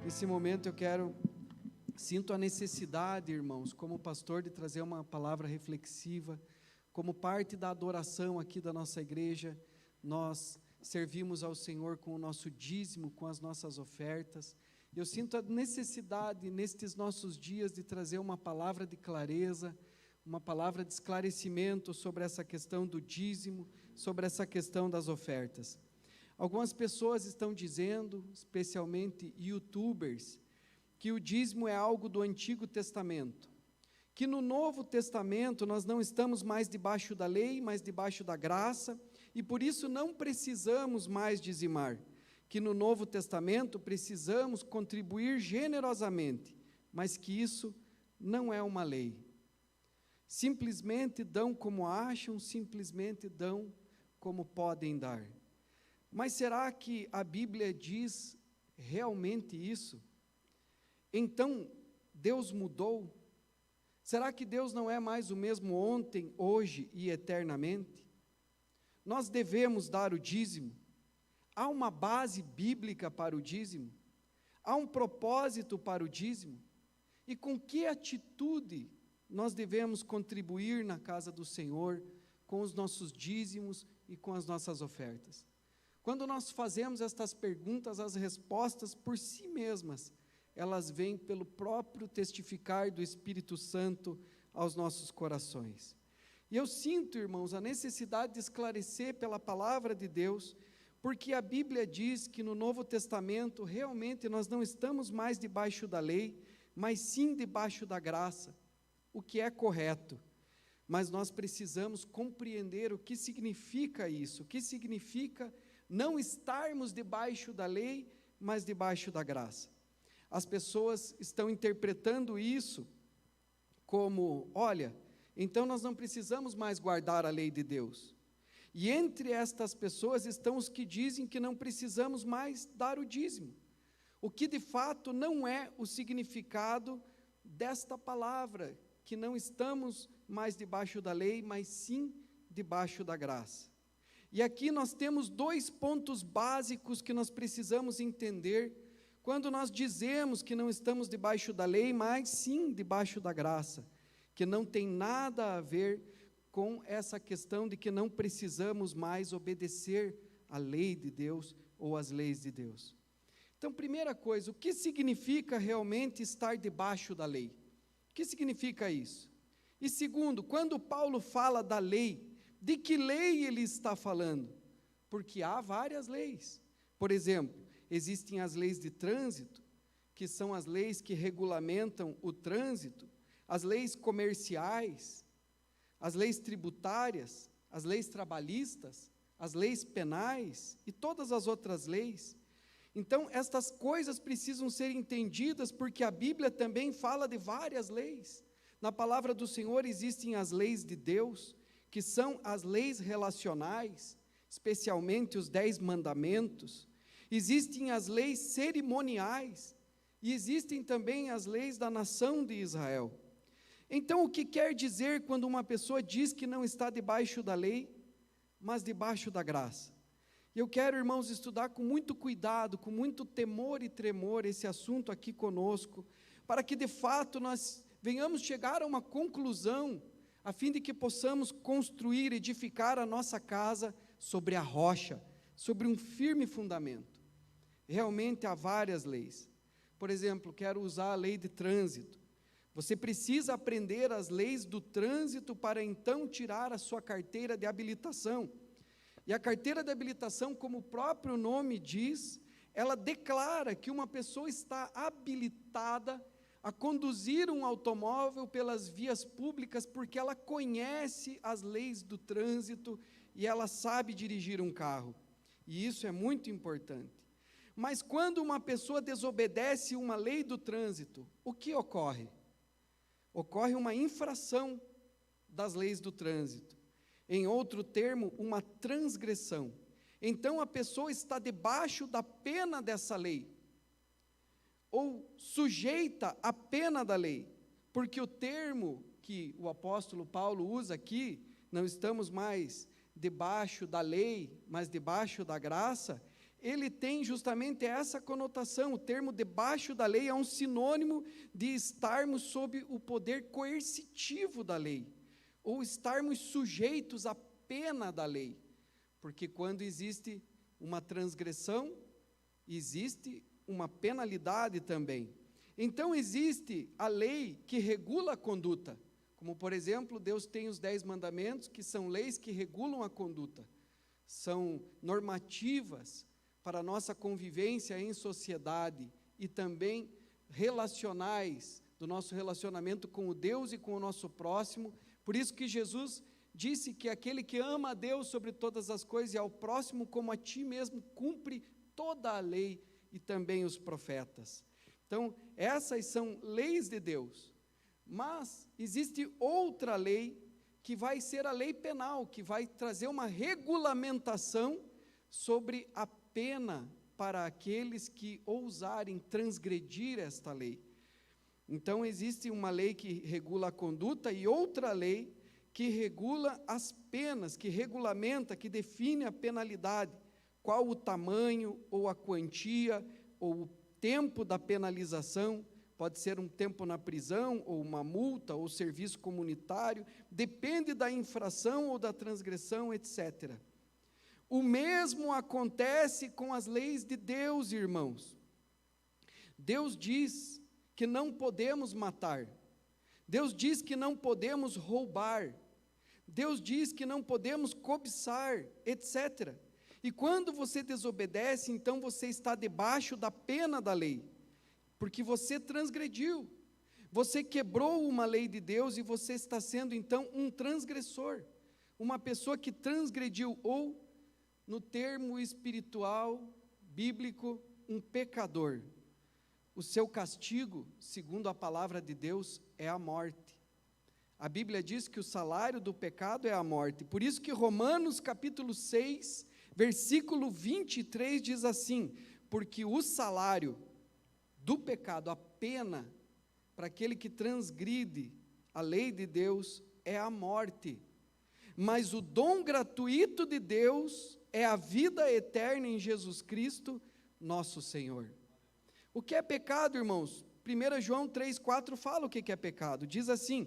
Nesse momento sinto a necessidade, irmãos, como pastor, de trazer uma palavra reflexiva. Como parte da adoração aqui da nossa igreja, nós servimos ao Senhor com o nosso dízimo, com as nossas ofertas. Eu sinto a necessidade, nestes nossos dias, de trazer uma palavra de clareza, uma palavra de esclarecimento sobre essa questão do dízimo, sobre essa questão das ofertas. Algumas pessoas estão dizendo, especialmente youtubers, que o dízimo é algo do Antigo Testamento, que no Novo Testamento nós não estamos mais debaixo da lei, mas debaixo da graça, e por isso não precisamos mais dizimar, que no Novo Testamento precisamos contribuir generosamente, mas que isso não é uma lei. Simplesmente dão como acham, simplesmente dão como podem dar. Mas será que a Bíblia diz realmente isso? Então, Deus mudou? Será que Deus não é mais o mesmo ontem, hoje e eternamente? Nós devemos dar o dízimo? Há uma base bíblica para o dízimo? Há um propósito para o dízimo? E com que atitude nós devemos contribuir na casa do Senhor, com os nossos dízimos e com as nossas ofertas? Quando nós fazemos estas perguntas, as respostas por si mesmas, elas vêm pelo próprio testificar do Espírito Santo aos nossos corações. E eu sinto, irmãos, a necessidade de esclarecer pela palavra de Deus, porque a Bíblia diz que no Novo Testamento, realmente nós não estamos mais debaixo da lei, mas sim debaixo da graça, o que é correto. Mas nós precisamos compreender o que significa isso, o que significa não estarmos debaixo da lei, mas debaixo da graça. As pessoas estão interpretando isso como, olha, então nós não precisamos mais guardar a lei de Deus. E entre estas pessoas estão os que dizem que não precisamos mais dar o dízimo, o que de fato não é o significado desta palavra, que não estamos mais debaixo da lei, mas sim debaixo da graça. E aqui nós temos dois pontos básicos que nós precisamos entender quando nós dizemos que não estamos debaixo da lei, mas sim debaixo da graça, que não tem nada a ver com essa questão de que não precisamos mais obedecer à lei de Deus ou às leis de Deus. Então, primeira coisa, o que significa realmente estar debaixo da lei? O que significa isso? E segundo, quando Paulo fala da lei, de que lei ele está falando? Porque há várias leis. Por exemplo, existem as leis de trânsito, que são as leis que regulamentam o trânsito, as leis comerciais, as leis tributárias, as leis trabalhistas, as leis penais e todas as outras leis. Então, estas coisas precisam ser entendidas porque a Bíblia também fala de várias leis. Na palavra do Senhor existem as leis de Deus, que são as leis relacionais, especialmente os 10 mandamentos. Existem as leis cerimoniais e existem também as leis da nação de Israel. Então, o que quer dizer quando uma pessoa diz que não está debaixo da lei, mas debaixo da graça? Eu quero, irmãos, estudar com muito cuidado, com muito temor e tremor esse assunto aqui conosco, para que de fato nós venhamos chegar a uma conclusão, a fim de que possamos construir, edificar a nossa casa sobre a rocha, sobre um firme fundamento. Realmente há várias leis. Por exemplo, quero usar a lei de trânsito. Você precisa aprender as leis do trânsito para então tirar a sua carteira de habilitação. E a carteira de habilitação, como o próprio nome diz, ela declara que uma pessoa está habilitada a conduzir um automóvel pelas vias públicas porque ela conhece as leis do trânsito e ela sabe dirigir um carro. E isso é muito importante. Mas quando uma pessoa desobedece uma lei do trânsito, o que ocorre? Ocorre uma infração das leis do trânsito. Em outro termo, uma transgressão. Então a pessoa está debaixo da pena dessa lei, ou sujeita à pena da lei, porque o termo que o apóstolo Paulo usa aqui, não estamos mais debaixo da lei, mas debaixo da graça, ele tem justamente essa conotação. O termo debaixo da lei é um sinônimo de estarmos sob o poder coercitivo da lei, ou estarmos sujeitos à pena da lei, porque quando existe uma transgressão, existe uma penalidade também. Então existe a lei que regula a conduta, como por exemplo, Deus tem os 10 mandamentos, que são leis que regulam a conduta, são normativas para a nossa convivência em sociedade e também relacionais, do nosso relacionamento com o Deus e com o nosso próximo. Por isso que Jesus disse que aquele que ama a Deus sobre todas as coisas e ao próximo como a ti mesmo, cumpre toda a lei e também os profetas. Então, essas são leis de Deus, mas existe outra lei que vai ser a lei penal, que vai trazer uma regulamentação sobre a pena para aqueles que ousarem transgredir esta lei. Então, existe uma lei que regula a conduta e outra lei que regula as penas, que regulamenta, que define a penalidade, qual o tamanho, ou a quantia, ou o tempo da penalização. Pode ser um tempo na prisão, ou uma multa, ou serviço comunitário, depende da infração ou da transgressão, etc. O mesmo acontece com as leis de Deus, irmãos. Deus diz que não podemos matar, Deus diz que não podemos roubar, Deus diz que não podemos cobiçar, etc. E quando você desobedece, então você está debaixo da pena da lei, porque você transgrediu, você quebrou uma lei de Deus e você está sendo então um transgressor, uma pessoa que transgrediu, ou no termo espiritual, bíblico, um pecador. O seu castigo, segundo a palavra de Deus, é a morte. A Bíblia diz que o salário do pecado é a morte. Por isso que Romanos capítulo 6, versículo 23 diz assim: porque o salário do pecado, a pena para aquele que transgride a lei de Deus é a morte. Mas o dom gratuito de Deus é a vida eterna em Jesus Cristo, nosso Senhor. O que é pecado, irmãos? 1 João 3,4 fala o que é pecado. Diz assim: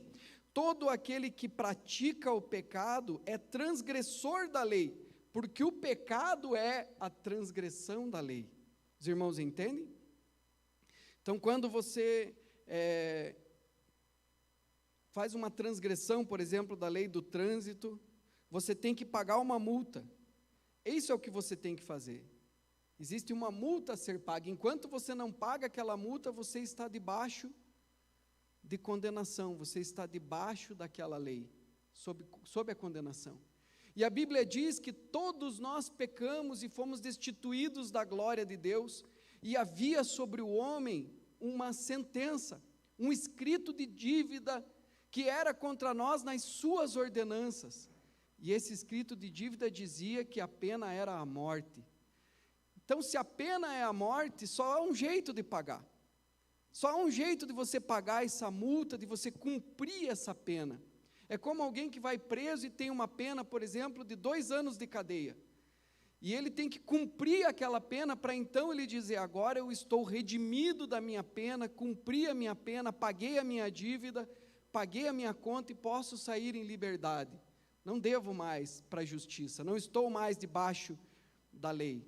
todo aquele que pratica o pecado é transgressor da lei, porque o pecado é a transgressão da lei. Os irmãos entendem? Então, quando você faz uma transgressão, por exemplo, da lei do trânsito, você tem que pagar uma multa. Isso é o que você tem que fazer. Existe uma multa a ser paga. Enquanto você não paga aquela multa, você está debaixo de condenação, você está debaixo daquela lei, sob a condenação. E a Bíblia diz que todos nós pecamos e fomos destituídos da glória de Deus, e havia sobre o homem uma sentença, um escrito de dívida que era contra nós nas suas ordenanças. E esse escrito de dívida dizia que a pena era a morte. Então, se a pena é a morte, só há um jeito de pagar. Só há um jeito de você pagar essa multa, de você cumprir essa pena. É como alguém que vai preso e tem uma pena, por exemplo, de 2 anos de cadeia. E ele tem que cumprir aquela pena para então ele dizer: agora eu estou redimido da minha pena, cumpri a minha pena, paguei a minha dívida, paguei a minha conta e posso sair em liberdade. Não devo mais para a justiça, não estou mais debaixo da lei,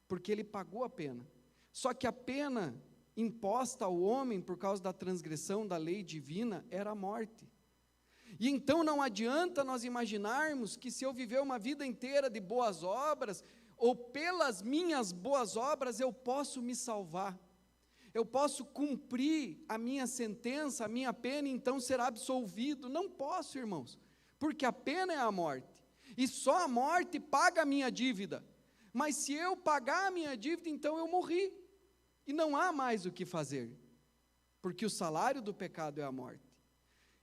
porque ele pagou a pena. Só que a pena imposta ao homem por causa da transgressão da lei divina era a morte. E então não adianta nós imaginarmos que se eu viver uma vida inteira de boas obras, ou pelas minhas boas obras eu posso me salvar, eu posso cumprir a minha sentença, a minha pena, e então ser absolvido. Não posso, irmãos, porque a pena é a morte, e só a morte paga a minha dívida. Mas se eu pagar a minha dívida, então eu morri, e não há mais o que fazer, porque o salário do pecado é a morte.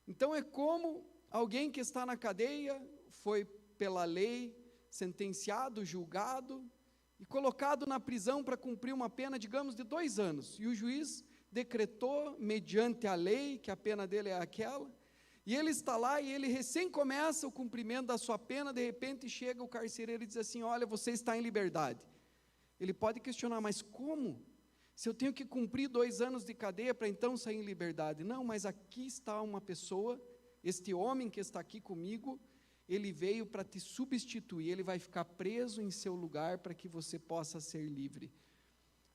Então é como alguém que está na cadeia, foi pela lei sentenciado, julgado e colocado na prisão para cumprir uma pena, digamos, de 2 anos. E o juiz decretou, mediante a lei, que a pena dele é aquela, e ele está lá e ele recém começa o cumprimento da sua pena. De repente chega o carcereiro e diz assim: olha, você está em liberdade. Ele pode questionar, mas como? Se eu tenho que cumprir 2 anos de cadeia para então sair em liberdade? Não, mas aqui está uma pessoa, este homem que está aqui comigo, ele veio para te substituir, ele vai ficar preso em seu lugar para que você possa ser livre.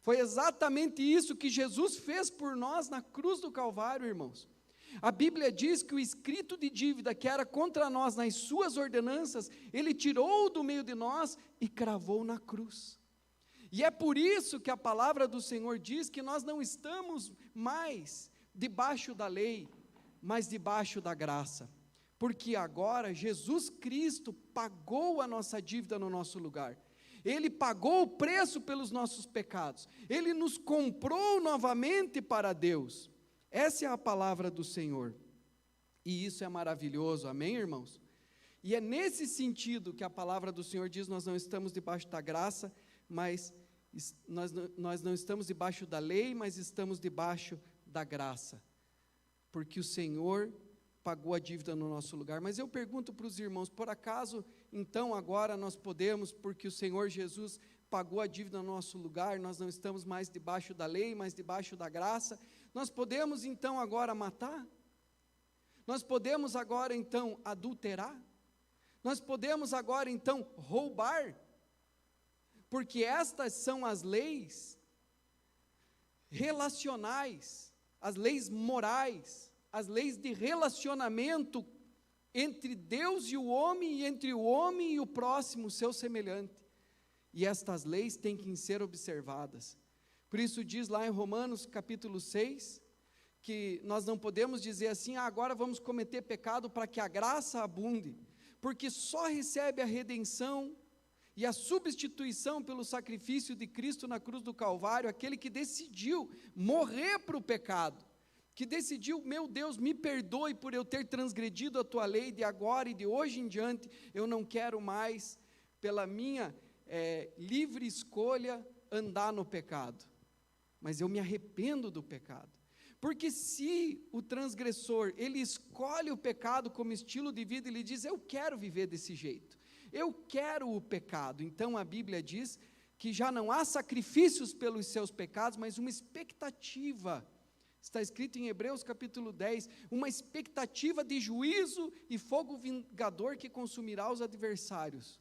Foi exatamente isso que Jesus fez por nós na cruz do Calvário, irmãos. A Bíblia diz que o escrito de dívida que era contra nós nas suas ordenanças, ele tirou do meio de nós e cravou na cruz. E é por isso que a palavra do Senhor diz que nós não estamos mais debaixo da lei, mas debaixo da graça. Porque agora Jesus Cristo pagou a nossa dívida no nosso lugar. Ele pagou o preço pelos nossos pecados. Ele nos comprou novamente para Deus. Essa é a palavra do Senhor. E isso é maravilhoso, amém, irmãos? E é nesse sentido que a palavra do Senhor diz: nós não estamos debaixo da graça, mas nós não estamos debaixo da lei, mas estamos debaixo da graça. Porque o Senhor pagou a dívida no nosso lugar. Mas eu pergunto para os irmãos, por acaso, então, agora nós podemos, porque o Senhor Jesus pagou a dívida no nosso lugar, nós não estamos mais debaixo da lei, mas debaixo da graça, nós podemos, então, agora matar? Nós podemos agora, então, adulterar? Nós podemos agora, então, roubar? Porque estas são as leis relacionais, as leis morais, as leis de relacionamento entre Deus e o homem, e entre o homem e o próximo, seu semelhante. E estas leis têm que ser observadas. Por isso diz lá em Romanos capítulo 6, que nós não podemos dizer assim: agora vamos cometer pecado para que a graça abunde, porque só recebe a redenção e a substituição pelo sacrifício de Cristo na cruz do Calvário aquele que decidiu morrer para o pecado, que decidiu: meu Deus, me perdoe por eu ter transgredido a tua lei, de agora e de hoje em diante, eu não quero mais, pela minha livre escolha, andar no pecado, mas eu me arrependo do pecado. Porque se o transgressor, ele escolhe o pecado como estilo de vida, ele diz: eu quero viver desse jeito, eu quero o pecado. Então a Bíblia diz que já não há sacrifícios pelos seus pecados, mas uma expectativa. Está escrito em Hebreus capítulo 10, uma expectativa de juízo e fogo vingador que consumirá os adversários.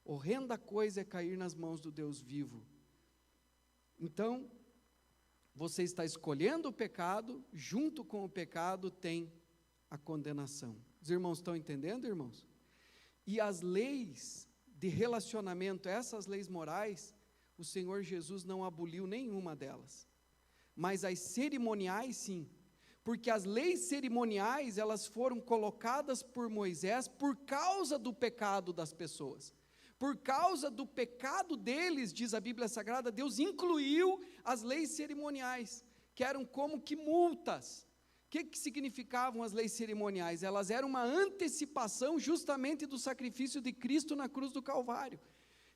Horrenda coisa é cair nas mãos do Deus vivo. Então, você está escolhendo o pecado, junto com o pecado tem a condenação. Os irmãos estão entendendo, irmãos? E as leis de relacionamento, essas leis morais, o Senhor Jesus não aboliu nenhuma delas. Mas as cerimoniais sim, porque as leis cerimoniais, elas foram colocadas por Moisés por causa do pecado das pessoas. Por causa do pecado deles, diz a Bíblia Sagrada, Deus incluiu as leis cerimoniais, que eram como que multas. O que significavam as leis cerimoniais? Elas eram uma antecipação justamente do sacrifício de Cristo na cruz do Calvário.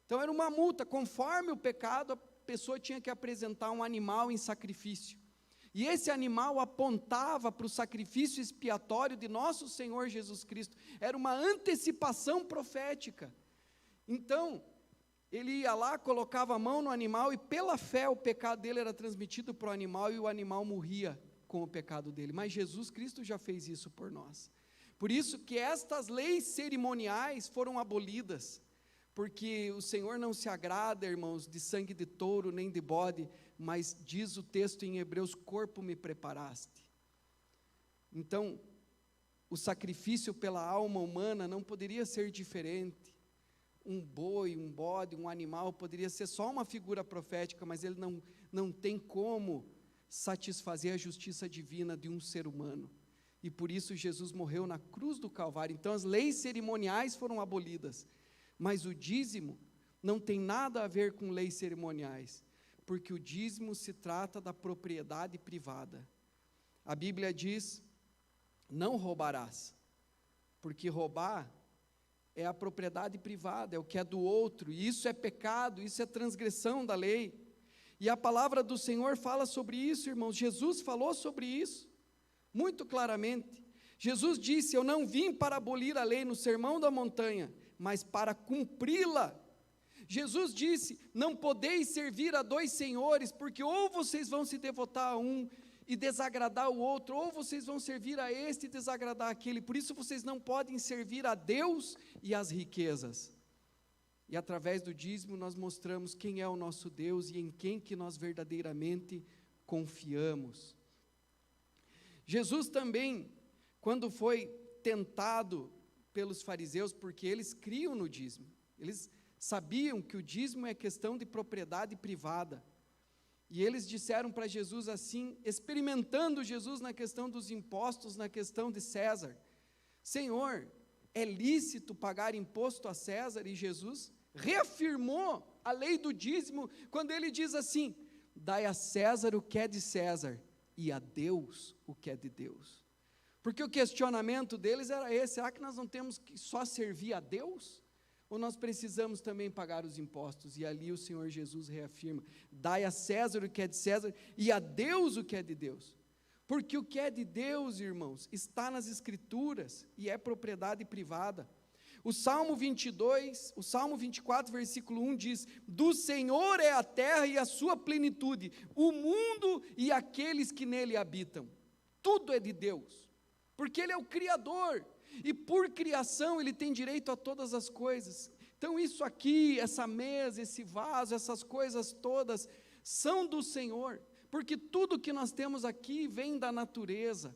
Então era uma multa, conforme o pecado, a pessoa tinha que apresentar um animal em sacrifício. E esse animal apontava para o sacrifício expiatório de nosso Senhor Jesus Cristo. Era uma antecipação profética. Então, ele ia lá, colocava a mão no animal e pela fé o pecado dele era transmitido para o animal e o animal morria com o pecado dele. Mas Jesus Cristo já fez isso por nós. Por isso que estas leis cerimoniais foram abolidas, porque o Senhor não se agrada, irmãos, de sangue de touro nem de bode, mas diz o texto em Hebreus: corpo me preparaste. Então, o sacrifício pela alma humana não poderia ser diferente. Um boi, um bode, um animal poderia ser só uma figura profética, mas ele não tem como satisfazer a justiça divina de um ser humano. E por isso Jesus morreu na cruz do Calvário. Então as leis cerimoniais foram abolidas, mas o dízimo não tem nada a ver com leis cerimoniais, porque o dízimo se trata da propriedade privada. A Bíblia diz: não roubarás, porque roubar é a propriedade privada, é o que é do outro, e isso é pecado, isso é transgressão da lei. E a palavra do Senhor fala sobre isso, irmãos. Jesus falou sobre isso muito claramente. Jesus disse: eu não vim para abolir a lei no Sermão da Montanha, mas para cumpri-la. Jesus disse: não podeis servir a dois senhores, porque ou vocês vão se devotar a um e desagradar o outro, ou vocês vão servir a este e desagradar aquele. Por isso vocês não podem servir a Deus e às riquezas. E através do dízimo nós mostramos quem é o nosso Deus e em quem que nós verdadeiramente confiamos. Jesus também, quando foi tentado pelos fariseus, porque eles criam no dízimo, eles sabiam que o dízimo é questão de propriedade privada, e eles disseram para Jesus assim, experimentando Jesus na questão dos impostos, na questão de César: Senhor, é lícito pagar imposto a César? E Jesus reafirmou a lei do dízimo, quando ele diz assim: dai a César o que é de César, e a Deus o que é de Deus. Porque o questionamento deles era esse: será que nós não temos que só servir a Deus? Ou nós precisamos também pagar os impostos? E ali o Senhor Jesus reafirma: dai a César o que é de César, e a Deus o que é de Deus. Porque o que é de Deus, irmãos, está nas Escrituras, e é propriedade privada. O Salmo 22, o Salmo 24, versículo 1 diz: do Senhor é a terra e a sua plenitude, o mundo e aqueles que nele habitam. Tudo é de Deus, porque Ele é o Criador, e por criação Ele tem direito a todas as coisas. Então isso aqui, essa mesa, esse vaso, essas coisas todas, são do Senhor, porque tudo que nós temos aqui vem da natureza,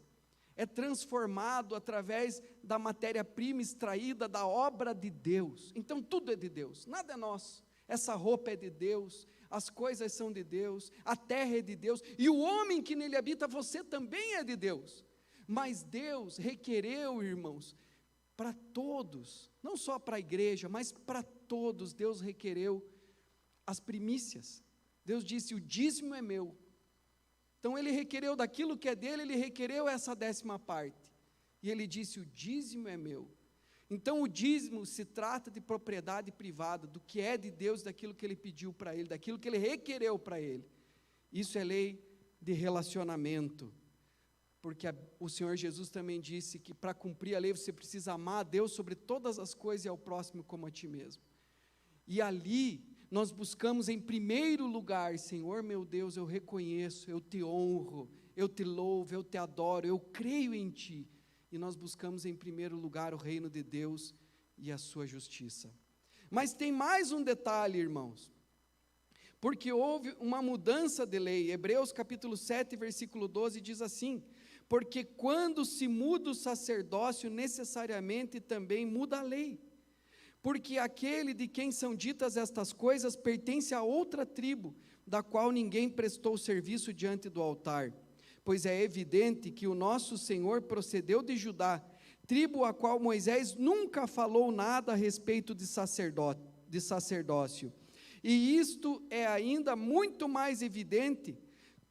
é transformado através da matéria-prima extraída da obra de Deus. Então tudo é de Deus, nada é nosso. Essa roupa é de Deus, as coisas são de Deus, a terra é de Deus, e o homem que nele habita, você também é de Deus. Mas Deus requereu, irmãos, para todos, não só para a igreja, mas para todos, Deus requereu as primícias. Deus disse: o dízimo é meu. Então Ele requereu daquilo que é dele, Ele requereu essa 10ª parte, e Ele disse: o dízimo é meu. Então o dízimo se trata de propriedade privada, do que é de Deus, daquilo que Ele pediu para Ele, daquilo que Ele requereu para Ele. Isso é lei de relacionamento, porque o Senhor Jesus também disse que para cumprir a lei você precisa amar a Deus sobre todas as coisas e ao próximo como a ti mesmo. E ali nós buscamos em primeiro lugar: Senhor meu Deus, eu reconheço, eu te honro, eu te louvo, eu te adoro, eu creio em ti. E nós buscamos em primeiro lugar o reino de Deus e a sua justiça. Mas tem mais um detalhe, irmãos, porque houve uma mudança de lei. Hebreus capítulo 7, versículo 12 diz assim: porque quando se muda o sacerdócio, necessariamente também muda a lei. Porque aquele de quem são ditas estas coisas pertence a outra tribo, da qual ninguém prestou serviço diante do altar. Pois é evidente que o nosso Senhor procedeu de Judá, tribo a qual Moisés nunca falou nada a respeito de sacerdócio. E isto é ainda muito mais evidente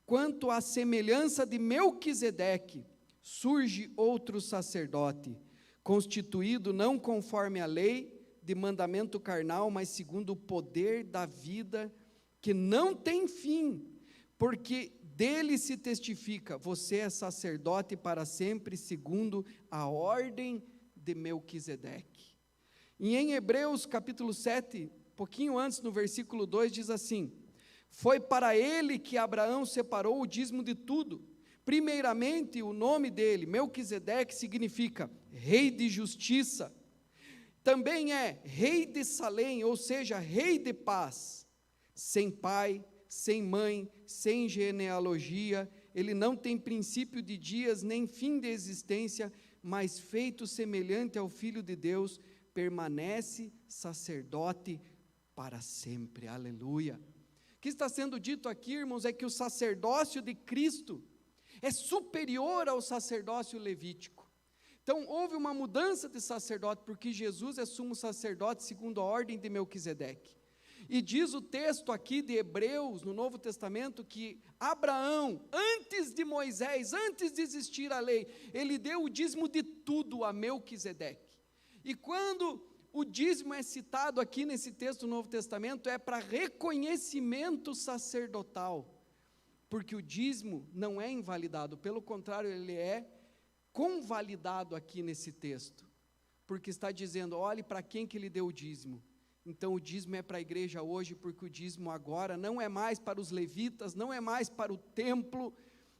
quanto à semelhança de Melquisedeque. Surge outro sacerdote, constituído não conforme a lei de mandamento carnal, mas segundo o poder da vida que não tem fim, porque dele se testifica: você é sacerdote para sempre, segundo a ordem de Melquisedeque. E em Hebreus capítulo 7, pouquinho antes, no versículo 2, diz assim: foi para ele que Abraão separou o dízimo de tudo. Primeiramente, o nome dele, Melquisedeque, significa rei de justiça. Também é rei de Salém, ou seja, rei de paz. Sem pai, sem mãe, sem genealogia, ele não tem princípio de dias, nem fim de existência, mas feito semelhante ao Filho de Deus, permanece sacerdote para sempre. Aleluia. O que está sendo dito aqui, irmãos, é que o sacerdócio de Cristo é superior ao sacerdócio levítico. Então, houve uma mudança de sacerdote, porque Jesus é sumo sacerdote segundo a ordem de Melquisedeque. E diz o texto aqui de Hebreus, no Novo Testamento, que Abraão, antes de Moisés, antes de existir a lei, ele deu o dízimo de tudo a Melquisedeque. E quando o dízimo é citado aqui nesse texto do Novo Testamento, é para reconhecimento sacerdotal, porque o dízimo não é invalidado, pelo contrário, ele é convalidado aqui nesse texto, porque está dizendo: olhe para quem que ele deu o dízimo, Então o dízimo é para a igreja hoje, porque o dízimo agora não é mais para os levitas, não é mais para o templo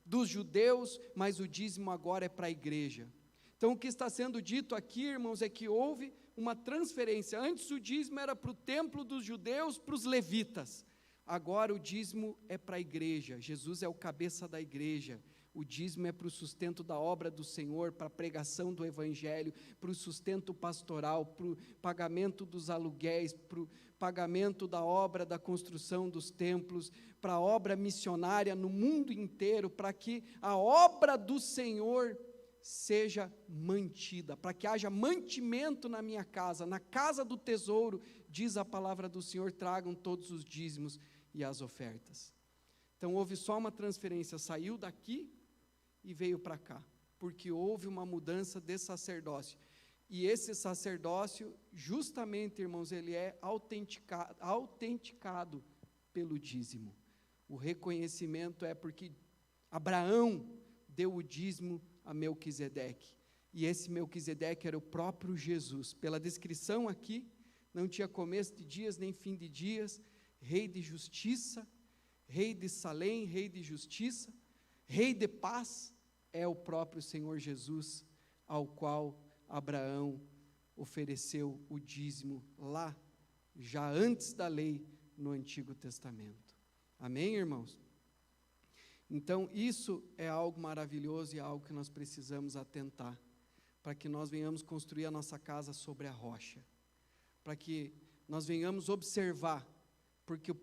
dos judeus, mas o dízimo agora é para a igreja. Então o que está sendo dito aqui, irmãos, é que houve uma transferência. Antes o dízimo era para o templo dos judeus, para os levitas. Agora o dízimo é para a igreja. Jesus é o cabeça da igreja. O dízimo é para o sustento da obra do Senhor, para a pregação do Evangelho, para o sustento pastoral, para o pagamento dos aluguéis, para o pagamento da obra da construção dos templos, para a obra missionária no mundo inteiro, para que a obra do Senhor seja mantida, para que haja mantimento na minha casa, na casa do tesouro, diz a palavra do Senhor, tragam todos os dízimos e as ofertas. Então houve só uma transferência, saiu daqui e veio para cá, porque houve uma mudança de sacerdócio, e esse sacerdócio, justamente, irmãos, ele é autenticado pelo dízimo. O reconhecimento é porque Abraão deu o dízimo a Melquisedeque, e esse Melquisedeque era o próprio Jesus. Pela descrição aqui, não tinha começo de dias nem fim de dias, rei de justiça, rei de Salém, rei de justiça, rei de paz, é o próprio Senhor Jesus, ao qual Abraão ofereceu o dízimo lá, já antes da lei, no Antigo Testamento. Amém, irmãos? Então, isso é algo maravilhoso e é algo que nós precisamos atentar, para que nós venhamos construir a nossa casa sobre a rocha, para que nós venhamos observar, porque o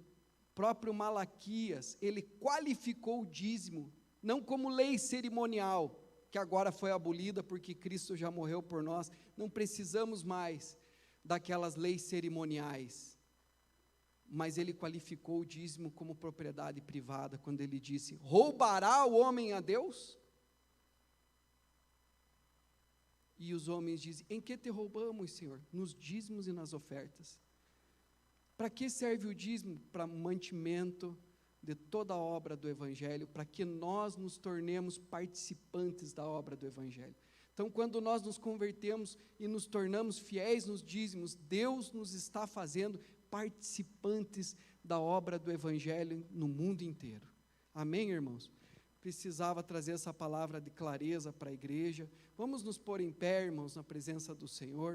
próprio Malaquias, ele qualificou o dízimo, não como lei cerimonial, que agora foi abolida porque Cristo já morreu por nós, não precisamos mais daquelas leis cerimoniais, mas ele qualificou o dízimo como propriedade privada, quando ele disse, roubará o homem a Deus? E os homens dizem, em que te roubamos, Senhor? Nos dízimos e nas ofertas. Para que serve o dízimo? Para mantimento de toda a obra do Evangelho, para que nós nos tornemos participantes da obra do Evangelho. Então, quando nós nos convertemos e nos tornamos fiéis nos dízimos, Deus nos está fazendo participantes da obra do Evangelho no mundo inteiro. Amém, irmãos? Precisava trazer essa palavra de clareza para a igreja. Vamos nos pôr em pé, irmãos, na presença do Senhor.